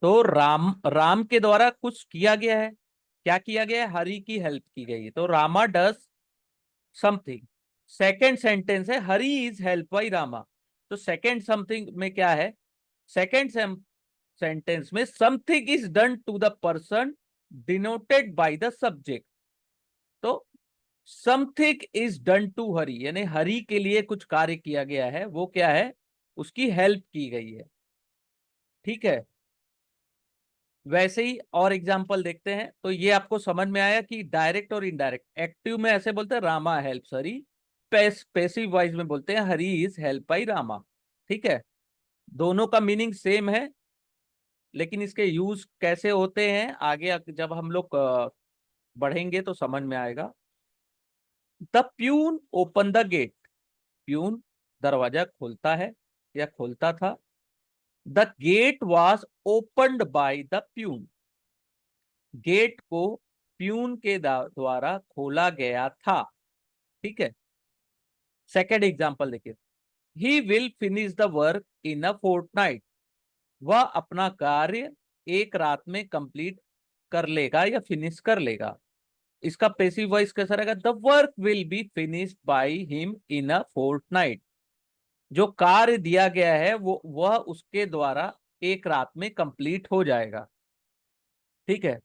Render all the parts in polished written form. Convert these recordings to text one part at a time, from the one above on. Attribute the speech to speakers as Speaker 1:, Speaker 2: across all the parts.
Speaker 1: तो राम राम के द्वारा कुछ किया गया है। क्या किया गया है? हरि की हेल्प की गई है, तो Rama does something. Second sentence है Hari is help by Rama. तो सेकेंड समथिंग में क्या है? सेकेंड सेंटेंस में something is done to the person denoted by the subject. तो something is done to Hari, यानी हरि के लिए कुछ कार्य किया गया है, वो क्या है? उसकी हेल्प की गई है। ठीक है। वैसे ही और एग्जाम्पल देखते हैं, तो ये आपको समझ में आया कि डायरेक्ट और इनडायरेक्ट। एक्टिव में ऐसे बोलते हैं Rama helps Hari, passive voice में बोलते हैं Hari is help by Rama. ठीक है। दोनों का मीनिंग सेम है, लेकिन इसके यूज कैसे होते हैं आगे जब हम लोग बढ़ेंगे तो समझ में आएगा। The peon open the gate. Peon दरवाजा खोलता है या खोलता था। The gate was opened by the peon. Gate को प्यून के द्वारा खोला गया था। ठीक है। सेकेंड एग्जाम्पल देखिए, he will finish the work in a fortnight. वह अपना कार्य एक रात में कंप्लीट कर लेगा या फिनिश कर लेगा। इसका पैसिव वॉइस कैसा रहेगा? The work will be finished by him in a fortnight. जो कार्य दिया गया है वह उसके द्वारा एक रात में कंप्लीट हो जाएगा। ठीक है।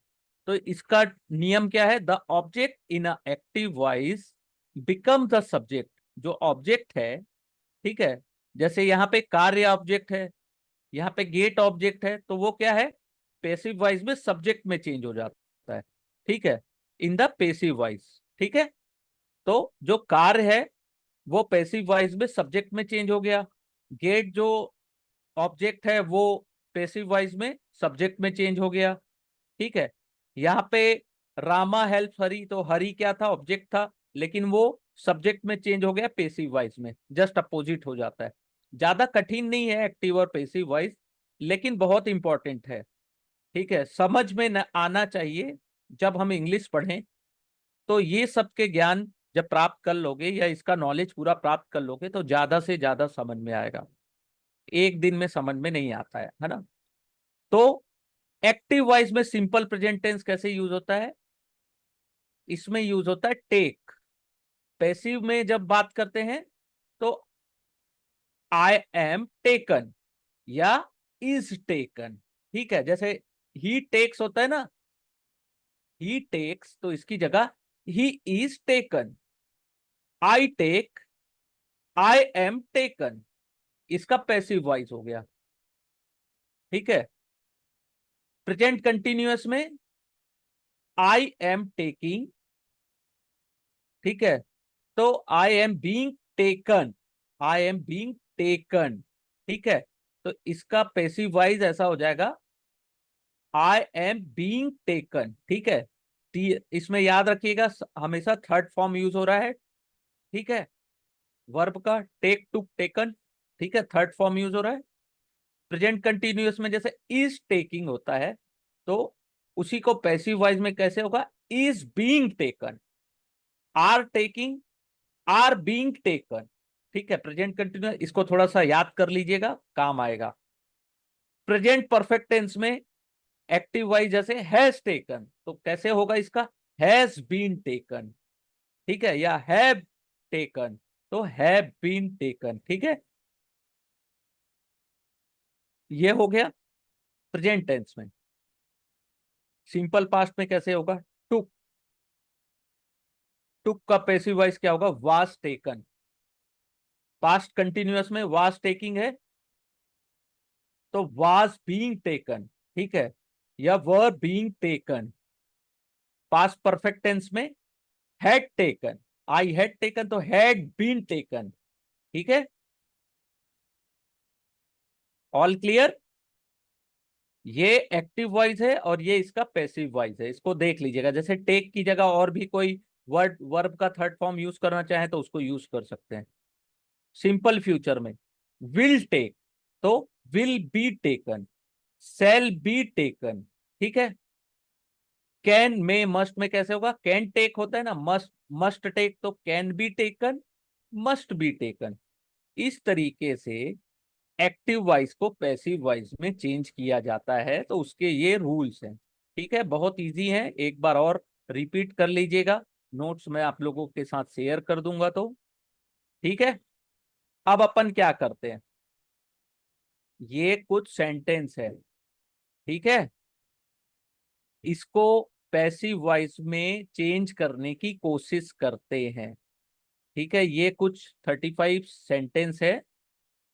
Speaker 1: तो इसका नियम क्या है? The object in a active voice become the subject. जो ऑब्जेक्ट है, ठीक है, जैसे यहाँ पे कार्य ऑब्जेक्ट है, यहाँ पे गेट ऑब्जेक्ट है, तो वो क्या है? पैसिव वॉइस में सब्जेक्ट में चेंज हो जाता है। ठीक है। In the passive voice. ठीक है। तो जो कार्य है वो पैसिव वॉइस में सब्जेक्ट में चेंज हो गया। गेट जो ऑब्जेक्ट है वो पैसिव वॉइस में सब्जेक्ट में चेंज हो गया। ठीक है। यहाँ पे रामा हेल्प हरी, तो हरी क्या था? ऑब्जेक्ट था, लेकिन वो सब्जेक्ट में चेंज हो गया पेसिव वॉइस में। जस्ट अपोजिट हो जाता है। ज्यादा कठिन नहीं है एक्टिव और पेसिव वॉइस, लेकिन बहुत इंपॉर्टेंट है। ठीक है। समझ में न आना चाहिए। जब हम इंग्लिश पढ़ें तो ये सब के ज्ञान जब प्राप्त कर लोगे या इसका नॉलेज पूरा प्राप्त कर लोगे तो ज्यादा से ज्यादा समझ में आएगा। एक दिन में समझ में नहीं आता है ना? तो एक्टिव वॉइस में सिंपल प्रेजेंट टेंस कैसे यूज होता है? इसमें यूज होता है टेक। पैसिव में जब बात करते हैं तो आई एम टेकन या इज टेकन। ठीक है। जैसे ही टेक्स होता है ना, ही टेक्स, तो इसकी जगह ही is taken. I take, I am taken, इसका पैसिव वॉइस हो गया। ठीक है। प्रेजेंट कंटिन्यूअस में आई एम टेकिंग। ठीक है। तो I am being taken, I am being taken. ठीक है। तो इसका पैसिव वॉइस ऐसा हो जाएगा आई एम बीइंग टेकन। ठीक है। इसमें याद रखिएगा हमेशा थर्ड फॉर्म यूज हो रहा है। ठीक है। वर्ब का टेक, टू, टेकन। ठीक है। थर्ड फॉर्म यूज हो रहा है। प्रेजेंट कंटिन्यूअस में जैसे इज टेकिंग होता है, तो उसी को पैसिव वॉइस में कैसे होगा? Is being taken. Are taking, are being taken. ठीक है। प्रेजेंट कंटिन्यूअस, इसको थोड़ा सा याद कर लीजिएगा, काम आएगा। प्रेजेंट परफेक्ट टेंस में एक्टिव वॉइस जैसे हैज टेकन, तो कैसे होगा इसका? Has been taken. ठीक है। या हैव टेकन, तो हैव बीन टेकन। ठीक है। ये हो गया प्रेजेंट टेंस में। सिंपल पास्ट में कैसे होगा? टुक, टुक का पैसिव वॉइस क्या होगा? Was taken. पास्ट कंटिन्यूअस में वाज टेकिंग है, तो वाज बीइंग टेकन। ठीक है। या were being taken. Past perfect tense में had taken, I had taken, तो हैड बीन टेकन। ठीक है। All clear? ये एक्टिव वॉइस है और ये इसका पैसिव वॉइस है। इसको देख लीजिएगा, जैसे टेक की जगह और भी कोई वर्ड वर्ब का थर्ड फॉर्म यूज करना चाहे तो उसको यूज कर सकते हैं। सिंपल फ्यूचर में विल टेक, तो will be taken, shall be taken. ठीक है। कैन में मस्ट में कैसे होगा? कैन टेक होता है ना, मस्ट मस्ट टेक, तो can be taken, must be taken. इस तरीके से एक्टिव वॉइस को पैसिव वॉइस में चेंज किया जाता है, तो उसके ये रूल्स हैं। ठीक है, बहुत इजी है, एक बार और रिपीट कर लीजिएगा, नोट्स मैं आप लोगों के साथ शेयर कर दूंगा। तो ठीक है, अब अपन क्या करते हैं, ये कुछ सेंटेंस है, ठीक है, इसको पैसिव वॉइस में चेंज करने की कोशिश करते हैं। ठीक है, ये कुछ 35 सेंटेंस है।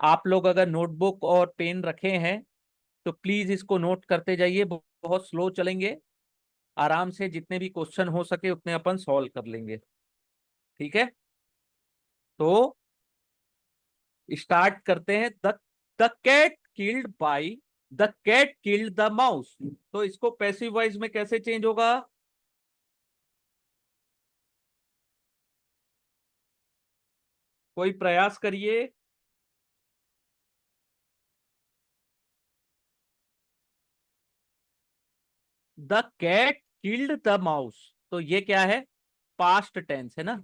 Speaker 1: आप लोग अगर नोटबुक और पेन रखे हैं तो प्लीज इसको नोट करते जाइए, बहुत स्लो चलेंगे, आराम से जितने भी क्वेश्चन हो सके उतने अपन सॉल्व कर लेंगे। ठीक है, तो स्टार्ट करते हैं। The cat killed by, the cat killed the mouse, तो इसको पैसिव वॉइस में कैसे चेंज होगा? कोई प्रयास करिए। The cat killed the mouse, तो ये क्या है? पास्ट टेंस है ना,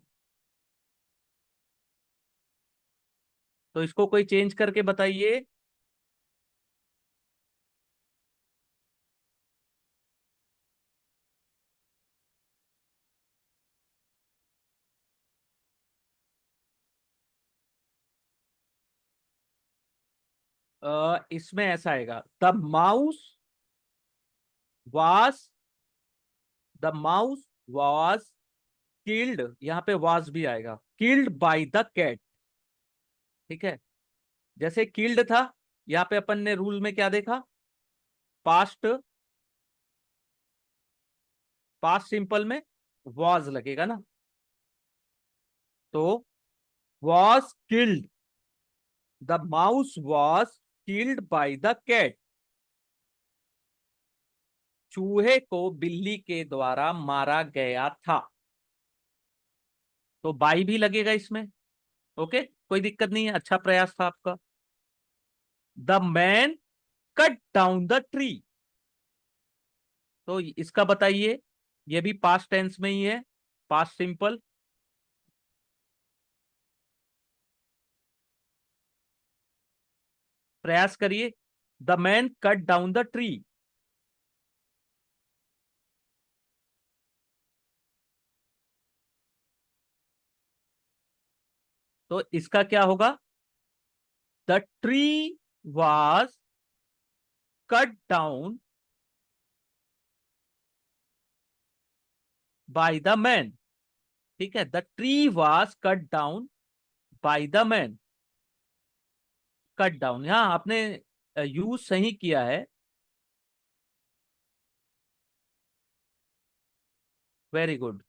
Speaker 1: तो इसको कोई चेंज करके बताइए। इसमें ऐसा आएगा, the mouse was, the mouse was killed, यहाँ पे वाज भी आएगा, किल्ड बाय द कैट। ठीक है, जैसे किल्ड था, यहाँ पे अपन ने रूल में क्या देखा? पास्ट, पास्ट सिंपल में वाज लगेगा ना, तो was killed, the mouse was killed by the cat, चूहे को बिल्ली के द्वारा मारा गया था, तो बाई भी लगेगा इसमें। ओके, कोई दिक्कत नहीं है, अच्छा प्रयास था आपका। The man cut down the tree, तो इसका बताइए, ये भी पास्ट टेंस में ही है, पास्ट सिंपल। प्रयास करिए, the man cut down the tree, तो इसका क्या होगा? The tree was cut down by the man. ठीक है, the tree was cut down by the man, cut down, यहां आपने यूज सही किया है, वेरी गुड।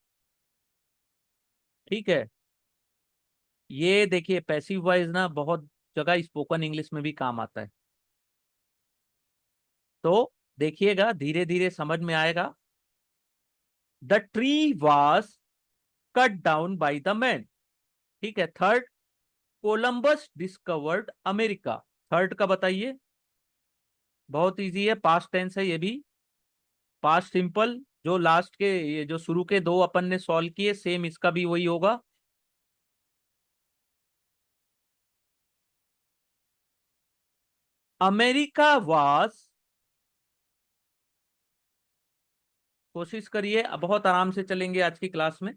Speaker 1: ठीक है, ये देखिए पैसिव वॉइस ना बहुत जगह स्पोकन इंग्लिश में भी काम आता है, तो देखिएगा धीरे धीरे समझ में आएगा। The tree was cut down by the man. ठीक है, third, Columbus discovered America, third का बताइए। बहुत इजी है, पास्ट टेंस है ये भी, पास्ट सिंपल, जो लास्ट के ये जो शुरू के दो अपन ने सॉल्व किए सेम इसका भी वही होगा। अमेरिका वाज, कोशिश करिए, अब बहुत आराम से चलेंगे आज की क्लास में,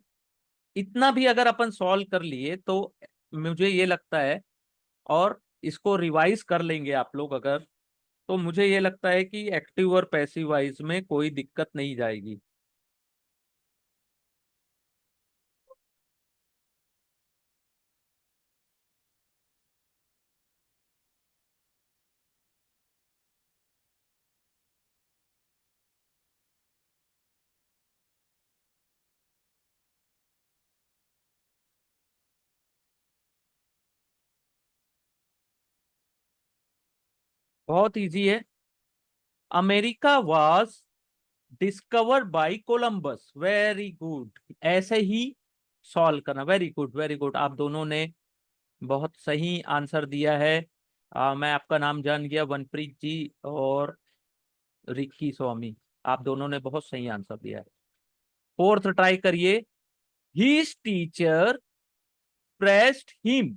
Speaker 1: इतना भी अगर अपन सॉल्व कर लिए तो मुझे ये लगता है, और इसको रिवाइज कर लेंगे आप लोग अगर, तो मुझे ये लगता है कि एक्टिव और पैसिव वॉइस में कोई दिक्कत नहीं जाएगी। बहुत इजी है, America was discovered by Columbus, very good, ऐसे ही सॉल्व करना, वेरी गुड वेरी गुड, आप दोनों ने बहुत सही आंसर दिया है। मैं आपका नाम जान गया, वनप्रीत जी और रिक्की स्वामी, आप दोनों ने बहुत सही आंसर दिया है। फोर्थ ट्राई करिए, his teacher pressed him,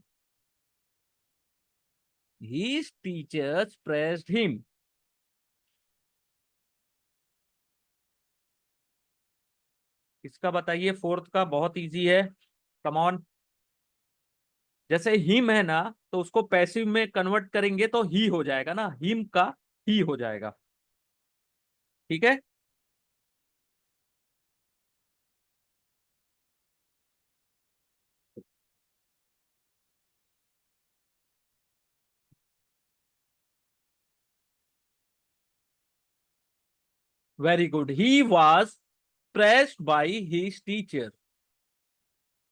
Speaker 1: His teachers praised him. इसका बताइए, फोर्थ का बहुत इजी है, कम ऑन। जैसे हिम है ना, तो उसको पैसिव में कन्वर्ट करेंगे तो ही हो जाएगा ना, हिम का ही हो जाएगा। ठीक है। Very good, he was praised by his teacher.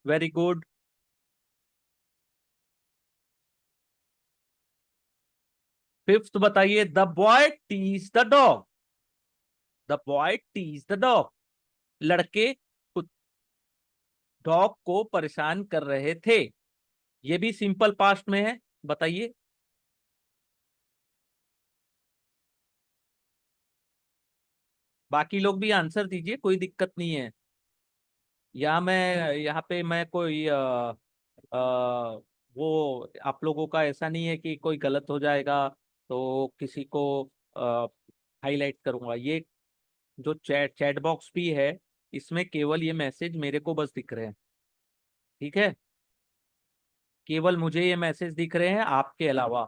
Speaker 1: Very good. Fifth बताइए, the boy teases the dog. The boy teases the dog. लड़के डॉग को परेशान कर रहे थे। ये भी सिंपल पास्ट में है, बताइए। बाकी लोग भी आंसर दीजिए, कोई दिक्कत नहीं है। यहाँ पे मैं कोई वो आप लोगों का ऐसा नहीं है कि कोई गलत हो जाएगा तो किसी को हाईलाइट करूंगा। ये जो चैट चैट बॉक्स भी है, इसमें केवल ये मैसेज मेरे को बस दिख रहे हैं। ठीक है, केवल मुझे ये मैसेज दिख रहे हैं, आपके अलावा।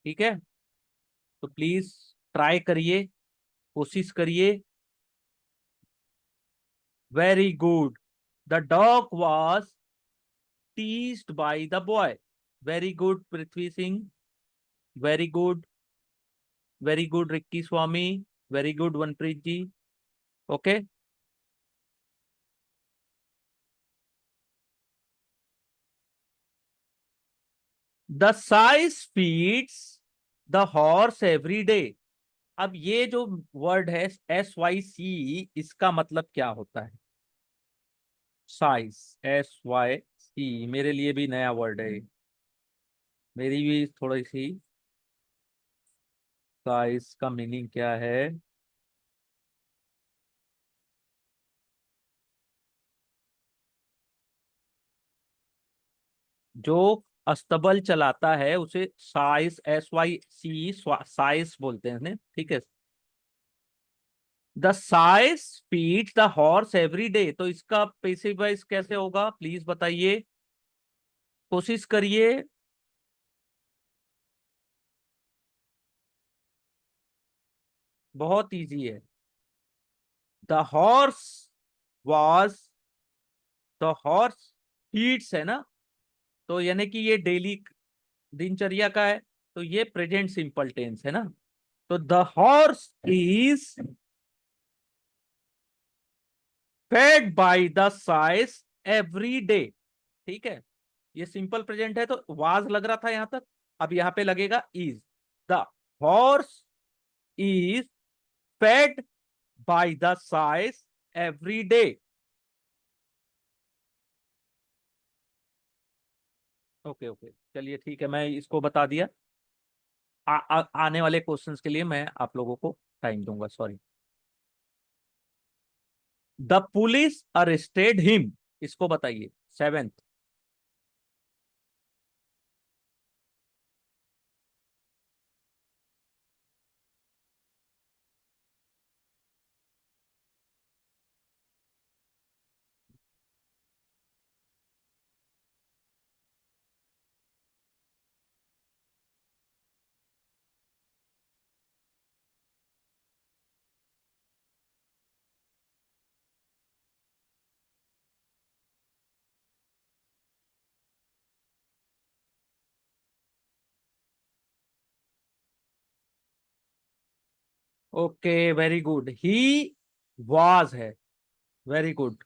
Speaker 1: ठीक है, तो प्लीज ट्राई करिए, कोशिश करिए। Very good, the dog was teased by the boy. Very good Prithvi Singh, very good, very good Rikki Swami, very good Vanpreet ji. Okay. The syce feeds the horse every day. अब ये जो वर्ड है SYC, इसका मतलब क्या होता है? साइज, SYC मेरे लिए भी नया वर्ड है, मेरी भी थोड़ी सी। साइज का मीनिंग क्या है? जो अस्तबल चलाता है उसे साइज, SYC साइज बोलते हैं, ठीक है। The size feed the horse every day, तो इसका पैसिव वॉइस कैसे होगा, प्लीज बताइए, कोशिश करिए। बहुत इजी है। The horse was, the horse feeds है ना, तो यानी कि ये डेली दिनचर्या का है, तो ये प्रेजेंट सिंपल टेंस है ना। तो the horse is fed by the size every day. ठीक है, ये सिंपल प्रेजेंट है तो वाज लग रहा था यहां तक, अब यहां पे लगेगा is. The horse is fed by the size every day. Okay okay, चलिए ठीक है, मैं इसको बता दिया। आने वाले क्वेश्चंस के लिए मैं आप लोगों को टाइम दूंगा, sorry. The police arrested him, इसको बताइए, seventh. Okay very good, he was है। वेरी गुड,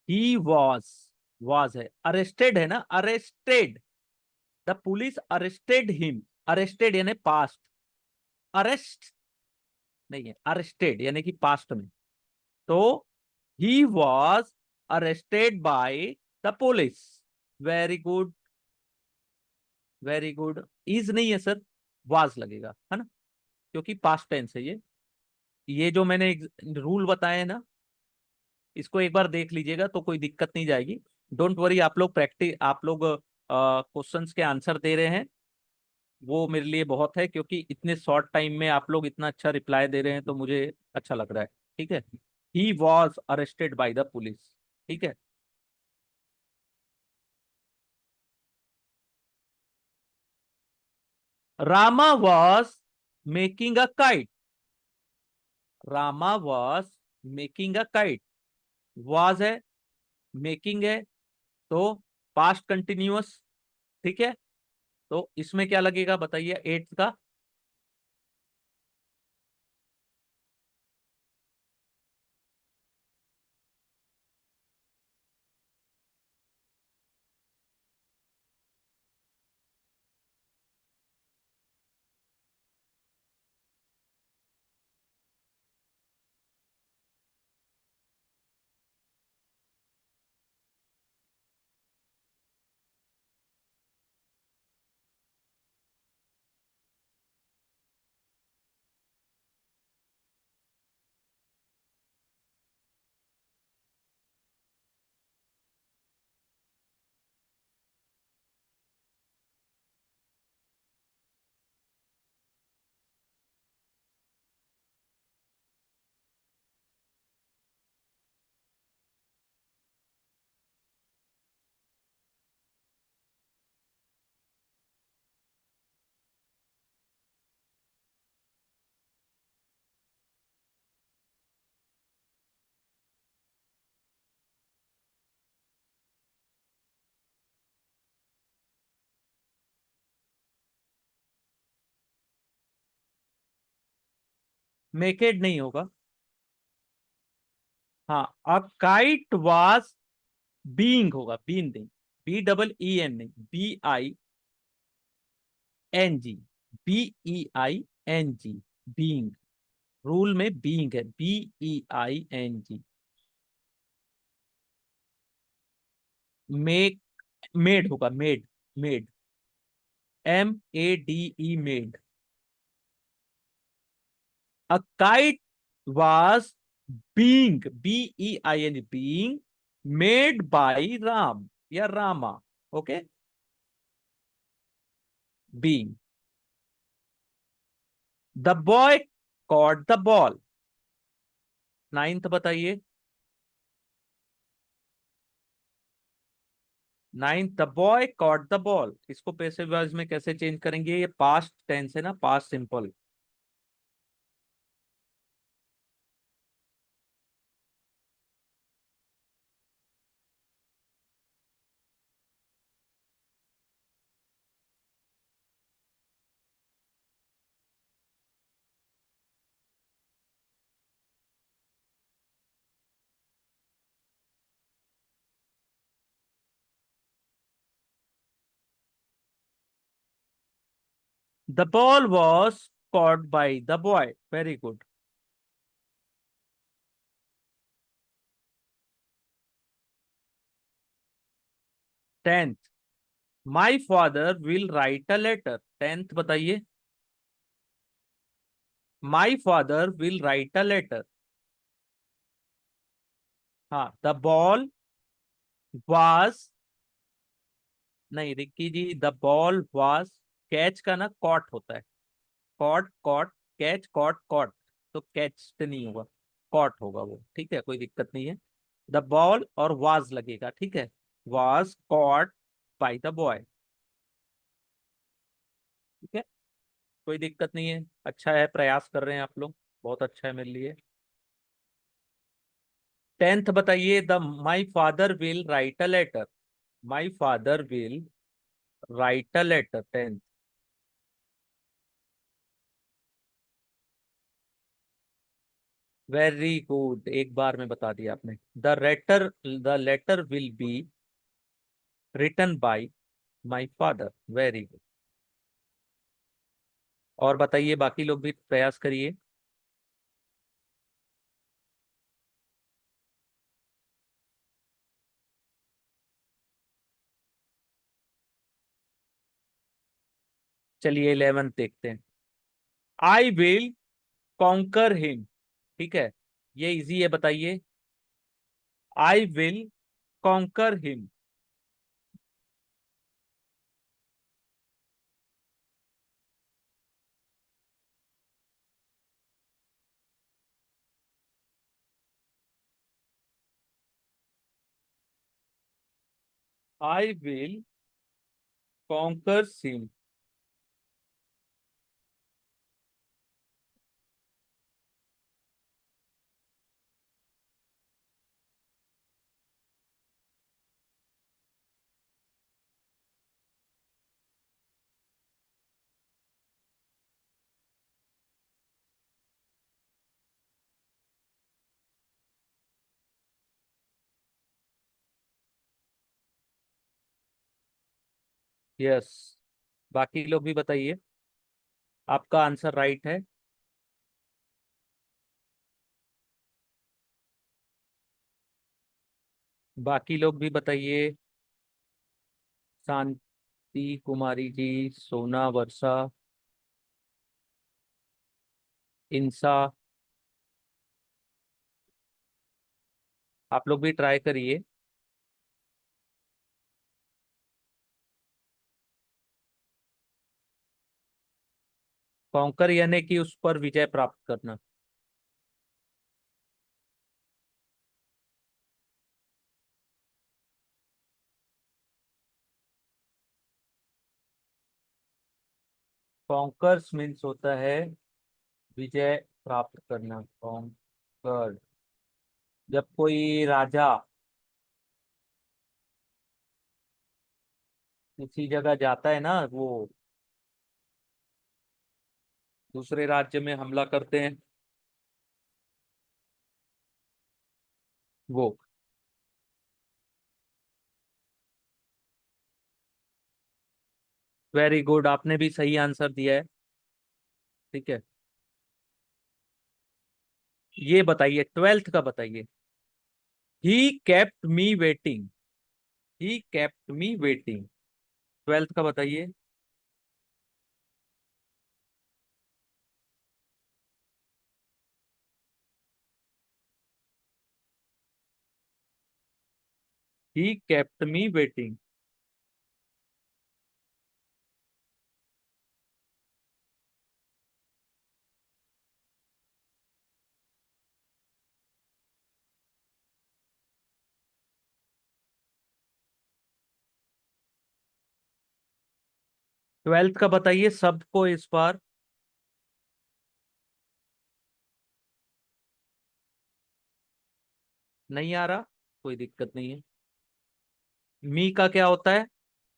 Speaker 1: ही वाज है, अरेस्टेड है ना, arrested. The police arrested him, arrested यानी पास्ट, अरेस्ट नहीं है, अरेस्टेड यानी कि पास्ट में। तो he was arrested by the police. Very good, very good. Is नहीं है सर, वाज लगेगा, है ना, क्योंकि पास्ट टेंस है ये जो मैंने रूल बताए हैं ना, इसको एक बार देख लीजिएगा तो कोई दिक्कत नहीं जाएगी। डोंट वरी, आप लोग प्रैक्टिस, आप लोग क्वेश्चंस के आंसर दे रहे हैं, वो मेरे लिए बहुत है, क्योंकि इतने शॉर्ट टाइम में आप लोग इतना अच्छा रिप्लाई दे रहे हैं तो मुझे अच्छा लग रहा है। ठीक है। He was arrested by the police. ठीक है। Rama was making a kite. Rama was making a kite. Was है, मेकिंग है, तो पास्ट कंटिन्यूअस। ठीक है। तो इसमें क्या लगेगा बताइए, एट्थ का। मेकेड नहीं होगा। हाँ, अ काइट वाज बीइंग होगा, बीन नहीं, बी डबल ई एन नहीं, B I N G, B E I N G, being. Rule में बीइंग है, B E I N G. Make, made होगा, made, made, M A D E, made. A kite was being, B E I N, being made by Ram या Rama. Okay. Being. The boy caught the ball. Ninth बताइए। Ninth, the boy caught the ball, इसको passive voice में कैसे change करेंगे? ये past tense है ना, past simple. The ball was caught by the boy, very good. Tenth, my father will write a letter. Tenth बताइए। My father will write a letter. हाँ, the ball was, नहीं Rikki ji, the ball was, catch का ना caught होता है, caught caught, catch caught caught, तो catch नहीं होगा, कॉट होगा वो। ठीक है, कोई दिक्कत नहीं है। द बॉल और वाज लगेगा। ठीक है। Was cot by the boy. ठीक है, कोई दिक्कत नहीं है, अच्छा है, प्रयास कर रहे हैं आप लोग, बहुत अच्छा है मेरे लिए। टेंथ बताइए। The my father will write a letter. My father will write a letter, tenth. Very good, एक बार में बता दिया आपने। The letter will be written by my father, very good. और बताइए, बाकी लोग भी प्रयास करिए। चलिए 11 देखते हैं। I will conquer him. ठीक है, ये इजी है, बताइए। I will conquer him. I will conquer him. Yes, बाकी लोग भी बताइए। आपका आंसर राइट है। बाकी लोग भी बताइए। शांति कुमारी जी, सोना, वर्षा, इंसा, आप लोग भी ट्राई करिए। कॉन्कर यानी कि उस पर विजय प्राप्त करना। कॉन्कर्स मीन्स होता है विजय प्राप्त करना। कॉन्कर, जब कोई राजा किसी जगह जाता है ना, वो दूसरे राज्य में हमला करते हैं, वो। वेरी गुड, आपने भी सही आंसर दिया है। ठीक है, ये बताइए, ट्वेल्थ का बताइए। He kept me waiting. He kept me waiting, twelfth का बताइए। He kept me waiting. Twelfth का बताइए सबको इस बार। नहीं आ रहा, कोई दिक्कत नहीं है। मी का क्या होता है?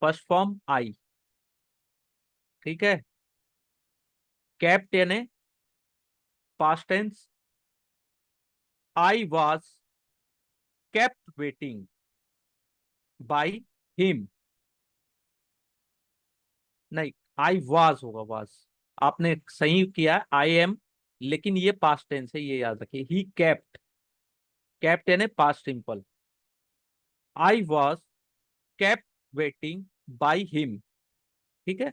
Speaker 1: First form I. ठीक है। केप्ट यानी past tense. I was kept waiting by him. नहीं, आई वाज होगा, वाज। आपने सही किया, आई एम, लेकिन ये पास्ट टेंस है, ये याद रखिए। ही केप्ट, केप्ट यानी past simple. I was kept waiting by him. ठीक है,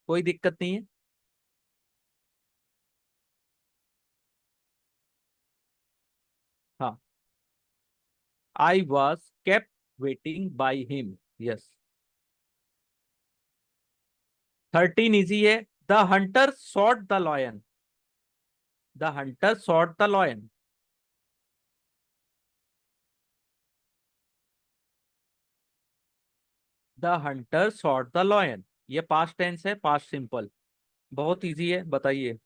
Speaker 1: कोई दिक्कत नहीं है। हाँ, I was kept waiting by him. Yes. 13 easy है। The hunter shot the lion. The hunter shot the lion. The hunter shot the lion, ये past tense है, पास्ट सिंपल। बहुत इजी है, बताइए।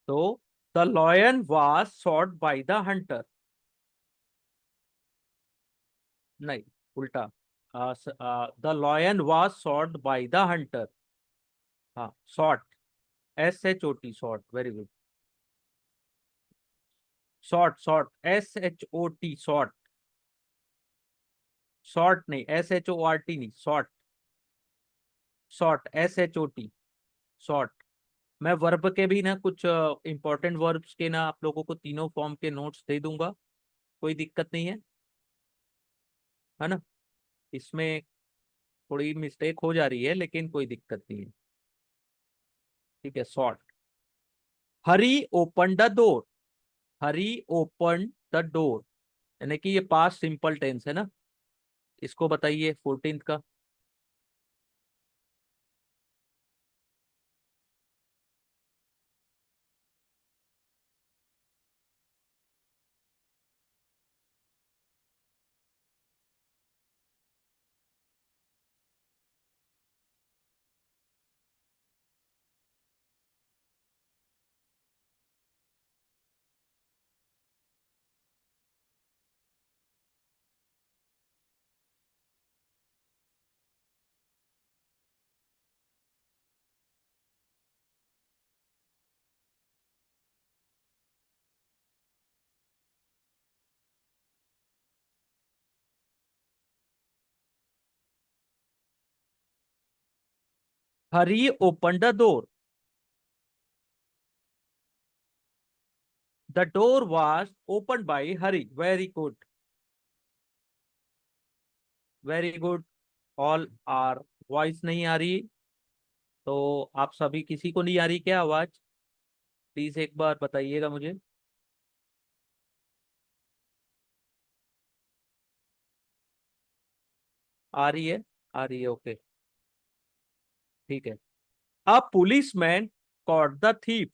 Speaker 1: तो the lion was short by the hunter. नहीं, उल्टा। The lion was short by the hunter. हाँ, sought, S H O T, short, very good. Short, short, S H O T, short. Short नहीं, S H O R T नहीं, short. Short, S H O T, short. मैं verb के भी ना कुछ important verbs के ना आप लोगों को तीनों फॉर्म के नोट्स दे दूंगा, कोई दिक्कत नहीं है ना। इसमें थोड़ी मिस्टेक हो जा रही है लेकिन कोई दिक्कत नहीं है। ठीक है, short. Hari open the door. Hari open the door, यानी कि ये पास्ट सिंपल टेंस है ना। इसको बताइए 14th का। Hari open the door. The door was open by Hari. Very good, very good. All are voice नहीं आ रही, तो आप सभी किसी को नहीं आ रही क्या आवाज? प्लीज एक बार बताइएगा मुझे। आ रही है, आ रही है, ओके। ठीक है। अ police man caught the thief.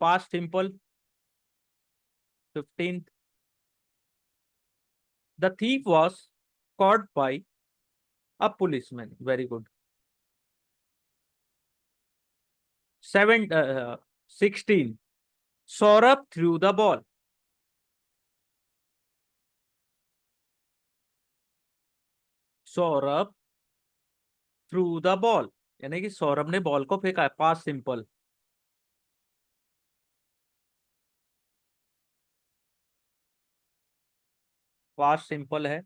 Speaker 1: Past simple 15th। The thief was caught bye a policeman. Very good. 16। Saurabh through the ball. Saurabh through the ball, यानी कि सौरभ ने बॉल को फेंका है। Past simple. पास्ट सिंपल है।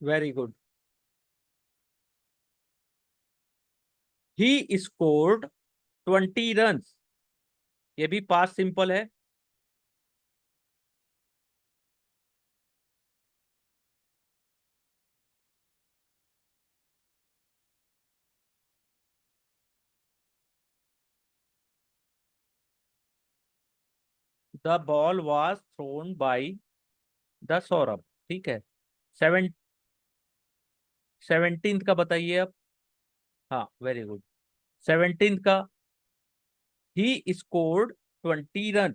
Speaker 1: Very good. He scored 20 run. ये भी past simple है। The ball was thrown by the Saurabh. ठीक है। 17th का बताइए अब। हाँ, वेरी गुड। 17th का। He scored 20 run.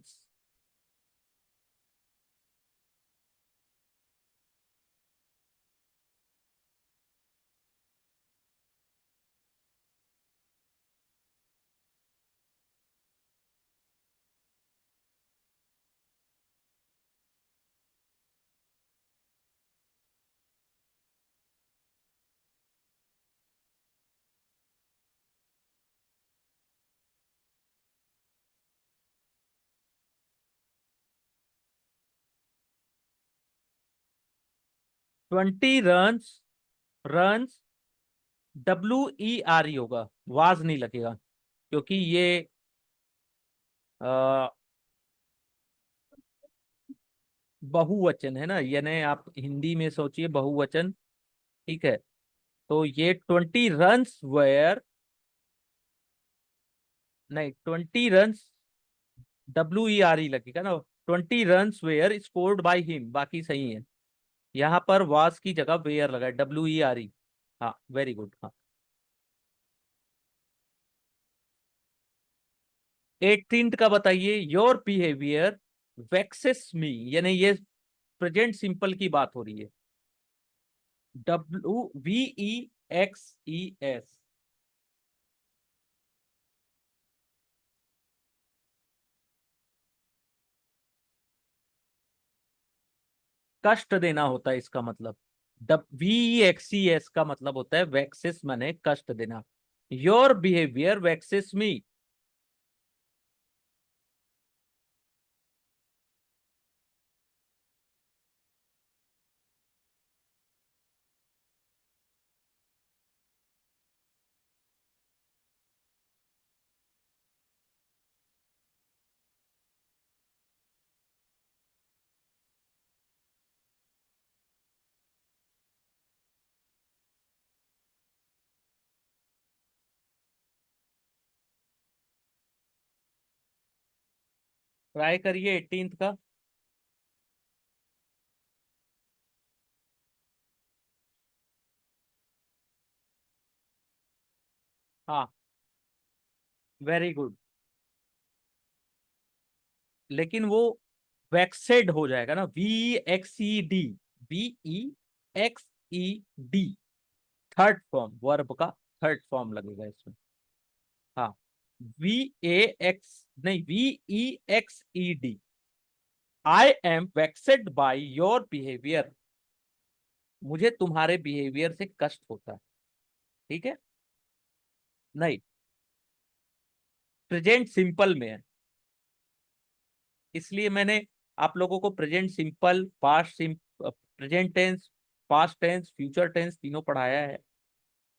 Speaker 1: 20 run. Runs WERE होगा, वाज नहीं लगेगा, क्योंकि ये आ, बहुवचन है ना, यानी आप हिंदी में सोचिए बहुवचन। ठीक है। तो ये 20 रन्स वेयर, नहीं 20 रन्स WERE लगेगा ना। 20 runs were scored by him, बाकी सही है। यहाँ पर वास की जगह वेयर लगा है, WERE। हाँ, वेरी गुड। हाँ। 18th का बताइए। योर बिहेवियर वेक्सेस मी, यानी ये प्रेजेंट सिंपल की बात हो रही है। WVEXES। कष्ट देना होता है इसका मतलब। VEXES का मतलब होता है वैक्सिस, माने कष्ट देना। Your behaviour vexes me. Try करिए 18th का। हाँ, वेरी गुड। लेकिन वो वैक्सेड हो जाएगा ना, VEXED। VEXED third form, verb का थर्ड फॉर्म लगेगा इसमें। हाँ, VAX नहीं, VEXED। I am vexed by your behaviour. मुझे तुम्हारे बिहेवियर से कष्ट होता है। ठीक है। नहीं, प्रेजेंट सिंपल में है, इसलिए मैंने आप लोगों को present simple, present tense, past tense, future tense तीनों पढ़ाया है।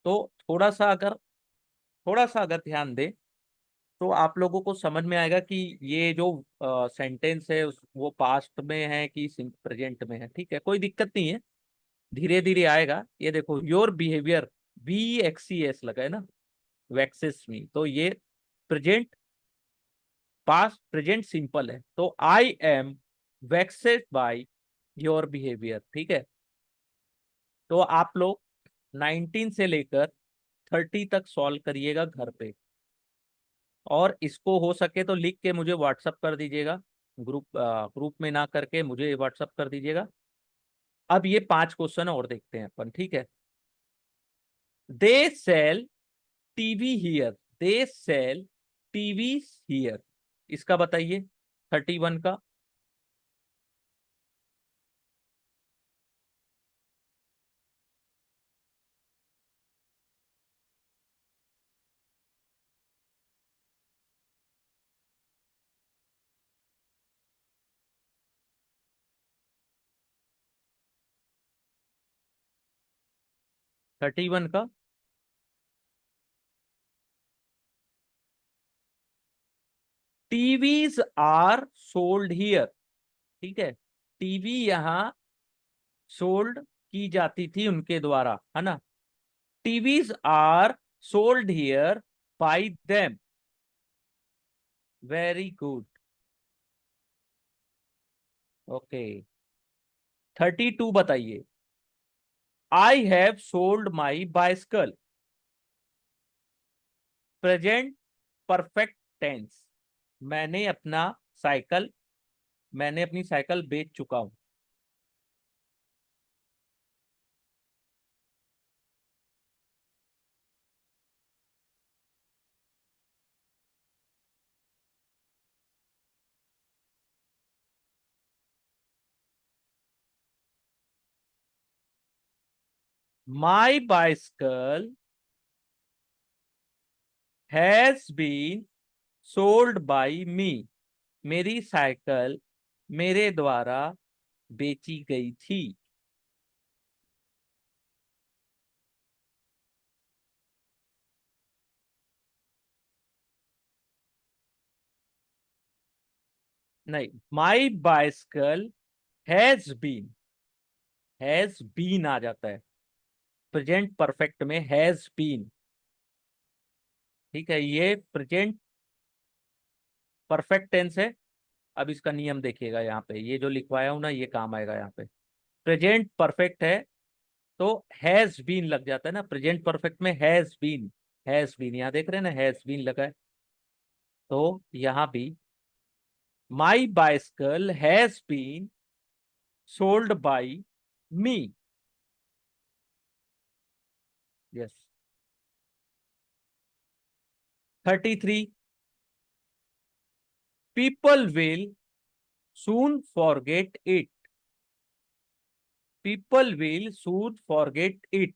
Speaker 1: तो थोड़ा सा अगर ध्यान दे तो आप लोगों को समझ में आएगा कि ये जो सेंटेंस है वो पास्ट में है कि प्रेजेंट में है। ठीक है, कोई दिक्कत नहीं है, धीरे धीरे आएगा। ये देखो, योर बिहेवियर, VEXES लगा है ना, वैक्सिस मी, तो ये प्रेजेंट, पास्ट प्रेजेंट सिंपल है, तो I am vexed by your behaviour. ठीक है, तो आप लोग 19 से लेकर 30 तक सॉल्व करिएगा घर पे, और इसको हो सके तो लिख के मुझे व्हाट्सअप कर दीजिएगा। ग्रुप में ना करके मुझे व्हाट्सअप कर दीजिएगा। अब ये 5 क्वेश्चन और देखते हैं अपन। ठीक है। They sell TV here. They sell TV here, इसका बताइए 31 का। 31 का, टीवीज आर सोल्ड हियर। ठीक है, टीवी यहाँ सोल्ड की जाती थी उनके द्वारा, है ना। TVs are sold here by them. Very good. Okay, 32 बताइए। I have sold my bicycle. Present perfect tense, मैंने अपना साइकिल, मैंने अपनी साइकिल बेच चुका हूं। My bicycle has been sold by me. मेरी साइकिल मेरे द्वारा बेची गई थी। नहीं, माई बाइसिकल हैज बीन आ जाता है प्रेजेंट परफेक्ट में, हैज बीन। ठीक है, ये प्रेजेंट परफेक्ट टेंस है। अब इसका नियम देखिएगा, यहाँ पे ये जो लिखवाया हूं ना, ये काम आएगा यहाँ पे। प्रेजेंट परफेक्ट है तो हैज बीन लग जाता है ना, प्रेजेंट परफेक्ट में हैज बीन। हैज बीन यहाँ देख रहे हैं ना, हैज बीन लगा है, तो यहाँ भी my bicycle has been sold by me. Yes. 33, people will soon forget it. People will soon forget it.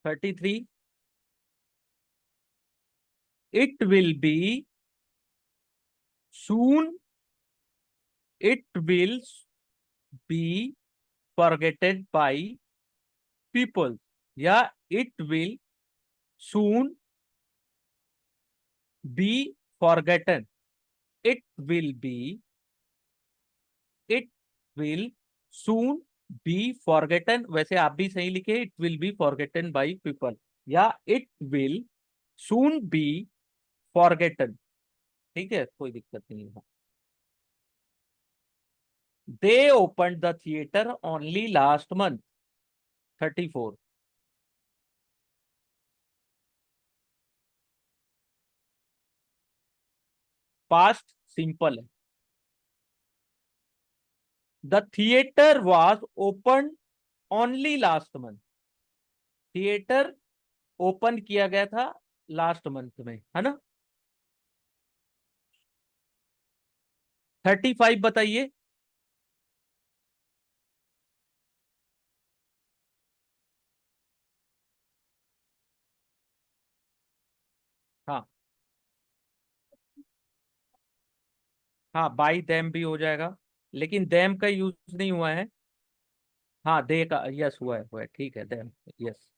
Speaker 1: Thirty three, it will be soon, it will be forgetted by people, या it will soon be forgotten. It will be, it will soon be forgotten, वैसे आप भी सही लिखे, it will be forgotten by people, या it will soon be forgotten. ठीक है, कोई दिक्कत नहीं है। They open the theatre only last month. 34, past simple है। The theatre was open only last month. Theatre open किया गया था लास्ट मंथ में, है ना। 35 बताइए। हाँ, हाँ, बाई देम भी हो जाएगा, लेकिन देम का यूज नहीं हुआ है। हाँ, दे का यस हुआ है, ठीक है, देम, यस।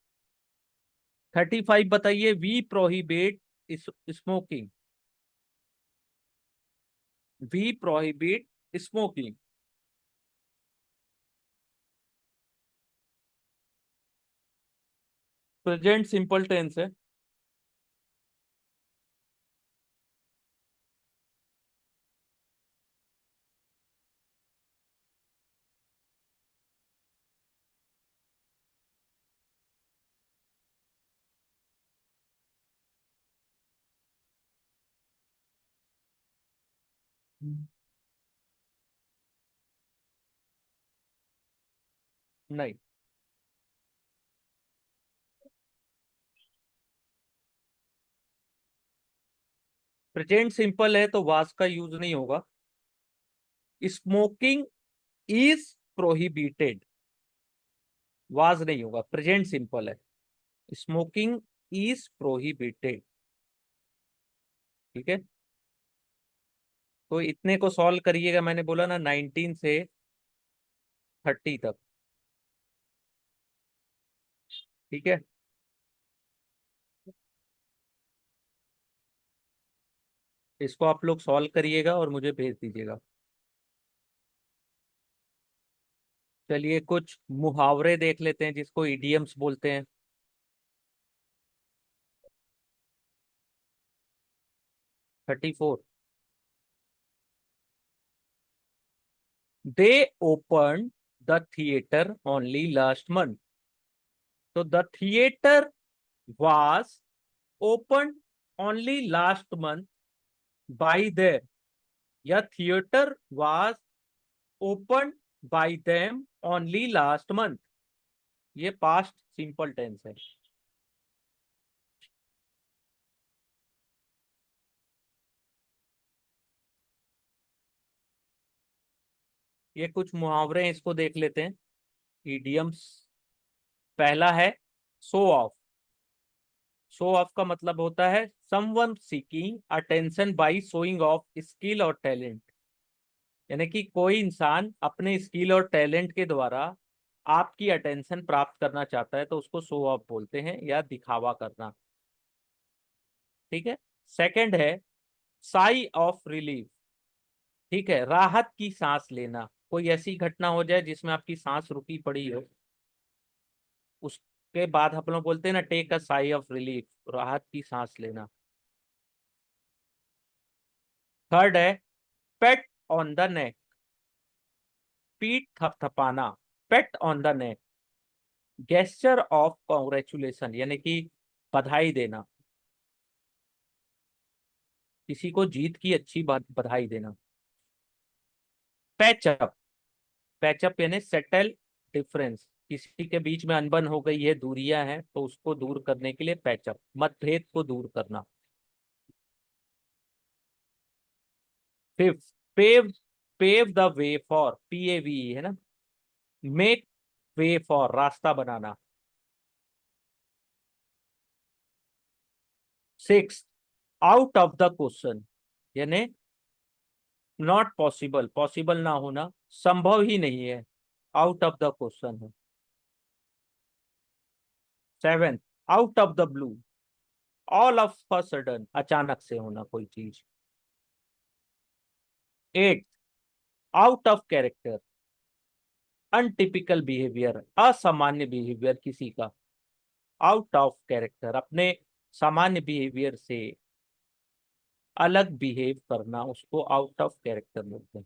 Speaker 1: 35 बताइए। We prohibit smoking. We prohibit smoking. Present simple tense है। नहीं, प्रेजेंट सिंपल है तो वास का यूज नहीं होगा। स्मोकिंग इज प्रोहिबिटेड, वाज नहीं होगा, प्रेजेंट सिंपल है। Smoking is prohibited. ठीक है, तो इतने को सॉल्व करिएगा, मैंने बोला ना 19 से 30 तक। ठीक है, इसको आप लोग सॉल्व करिएगा और मुझे भेज दीजिएगा। चलिए कुछ मुहावरे देख लेते हैं जिसको इडियम्स बोलते हैं। 34, they open the theatre only last month. तो the theatre was open only last month by there, या theatre was open by them only last month. ये पास्ट सिंपल टेंस है। ये कुछ मुहावरे हैं, इसको देख लेते हैं। इडियम्स, पहला है शो ऑफ। शो ऑफ का मतलब होता है someone seeking attention by showing off skill और टैलेंट, यानी कि कोई इंसान अपने स्किल और टैलेंट के द्वारा आपकी अटेंशन प्राप्त करना चाहता है तो उसको शो ऑफ बोलते हैं, या दिखावा करना। ठीक है। सेकंड है साई ऑफ रिलीफ। ठीक है, राहत की सांस लेना, कोई ऐसी घटना हो जाए जिसमें आपकी सांस रुकी पड़ी हो, उसके बाद हम लोग बोलते हैं ना take a sigh of relief, राहत की सांस लेना। थर्ड है पेट ऑन द नेक, पीठ थपथपाना, pat on the neck, gesture of congratulation, यानी कि बधाई देना। किसी को जीत की अच्छी बात बधाई देना। पैचअप, पैचअप यानी सेटल डिफरेंस, किसी के बीच में अनबन हो गई है, दूरियां हैं, तो उसको दूर करने के लिए पैचअप, मतभेद को दूर करना। Fifth, pave, pave the way for, PAVE है ना, मेक वे फॉर, रास्ता बनाना। Six, out of the question, यानी नॉट पॉसिबल, पॉसिबल ना होना, संभव ही नहीं है, आउट ऑफ द क्वेश्चन है। Seventh, out of the blue, all of a sudden, अचानक से होना कोई चीज। Eight, out of character, untypical behaviour, असामान्य बिहेवियर किसी का, आउट ऑफ कैरेक्टर, अपने सामान्य बिहेवियर से अलग बिहेव करना, उसको आउट ऑफ कैरेक्टर बोलते हैं।